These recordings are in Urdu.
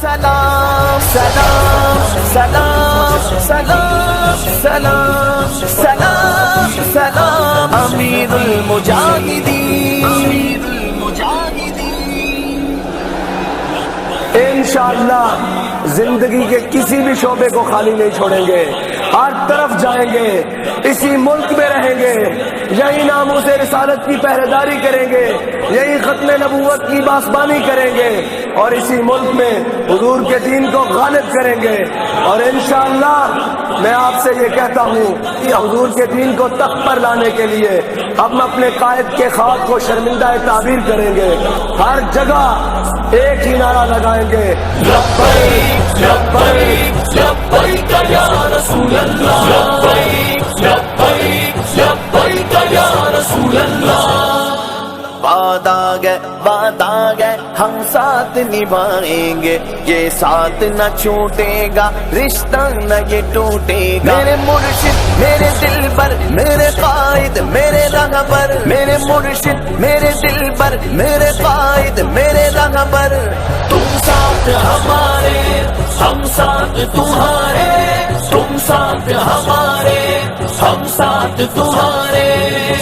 سلام سلام سلام سلام سلام سلام سلام امیر المجاہدین انشاءاللہ زندگی کے کسی بھی شعبے کو خالی نہیں چھوڑیں گے، ہر طرف جائیں گے، اسی ملک میں رہیں گے، یہی ناموس رسالت کی پہرےداری کریں گے، یہی ختم نبوت کی پاسبانی کریں گے، اور اسی ملک میں حضور کے دین کو غالب کریں گے۔ اور انشاءاللہ میں آپ سے یہ کہتا ہوں کہ حضور کے دین کو تخت پر لانے کے لیے ہم اپنے قائد کے خواب کو شرمندہ تعبیر کریں گے، ہر جگہ ایک ہی نعرہ لگائیں گے، لبیک لبیک لبیک یا رسول اللہ، لبیک لبیک لبیک یا رسول اللہ۔ بات آ گئے ہم ساتھ نبھائیں گے، یہ ساتھ نہ چھوٹے گا، رشتہ نہ یہ ٹوٹے گا۔ میرے مرشد میرے دل پر، میرے قائد میرے رہبر، میرے مرشد میرے دل پر، میرے قائد میرے رہبر، تم ساتھ ہمارے ہم ساتھ تمہارے، تم ساتھ ہمارے ہم ساتھ تمہارے۔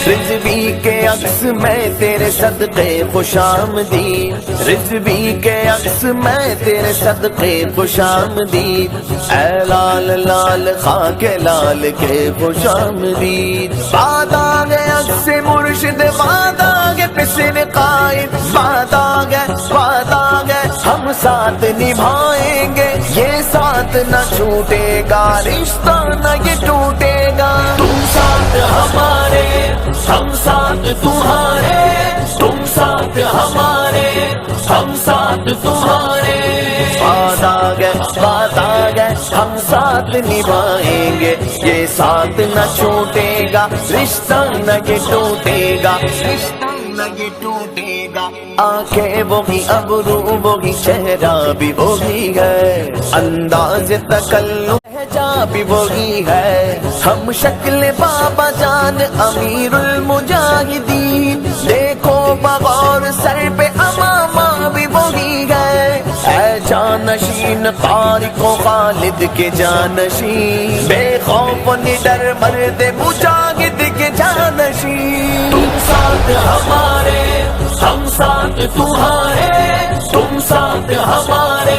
رضوی کے عکس میں تیرے صدقے خوش آمدید، رضوی کے عکس میں تیرے صدقے خوش آمدید، اے لال لال خاک لال کے خوش آمدید۔ بات آ گئے عکس مرشد، بات آ گئے پسر قائد، بات آ گئے ہم ساتھ نبھائیں گے، یہ ساتھ نہ چھوٹے گا، رشتہ نہ یہ ٹوٹے گا۔ تم ساتھ ہمارے ہم ساتھ تمہارے، تم ساتھ ہمارے ہم ساتھ تمہارے۔ بات آ گئے ہم ساتھ نبھائیں گے، یہ ساتھ نہ چھوٹے گا، رشتہ نہ یہ ٹوٹے گا، رشتہ نہ یہ ٹوٹے گا۔ آنکھیں وہی، ابرو وہی، چہرہ بھی وہی ہے، انداز تکلم لہجہ بھی وہی ہے، ہم شکل بابا جان امیر المجاہدین، دیکھو بغور سر پہ امامہ بھی وہی ہے، اے جانشین طارق و خالد کے جانشین، بے خوف و نڈر مرد مجاہد کے جانشین۔ تم ساتھ ہمارے ہم ساتھ تمہارے، تم ساتھ ہمارے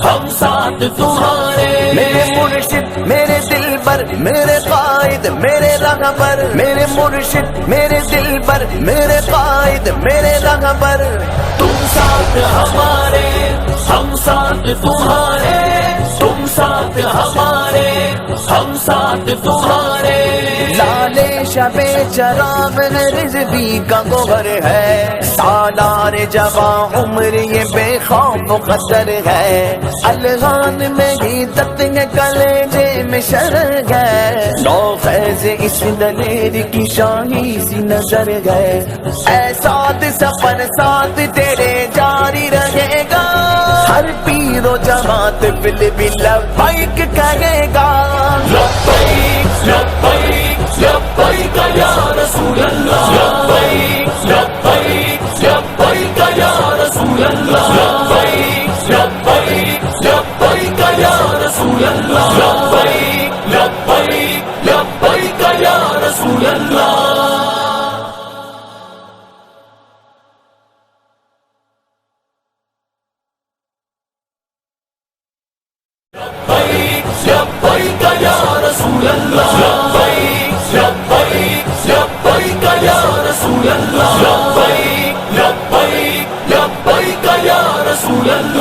ہم ساتھ تمہارے۔ میرے مرشد میرے دل پر، میرے قائد میرے رہبر، میرے مرشد میرے دل پر، میرے قائد میرے رہبر، تم ساتھ ہمارے ہم ساتھ تمہارے، تم ساتھ ہمارے ہم ساتھ تمہارے۔ لالے شب چراغ رضوی کا گوہر ہے، سالار جوان عمر یہ بے خوف و خطر ہے، الغان میں ہی تتنگ کلیجے میں شرر ہے، نو فیض اس دلیر کی شاہی سی نظر ہے، اے ساتھ سفر ساتھ تیرے جاری رہے گا، ہر پیر و جماعت بل بل لبیک کہے گا، لبیک لبیک لبیک یا رسول اللہ، لبیک لبیک لبیک یا رسول اللہ، لبیک لبیک لبیک یا رسول اللہ، لبیک لبیک لبیک یا رسول اللہ۔ لبیک لبیک یا رسول اللہ، لبیک لبیک لبیک یا رسول اللہ، لبیک لبیک لبیک یا رسول اللہ۔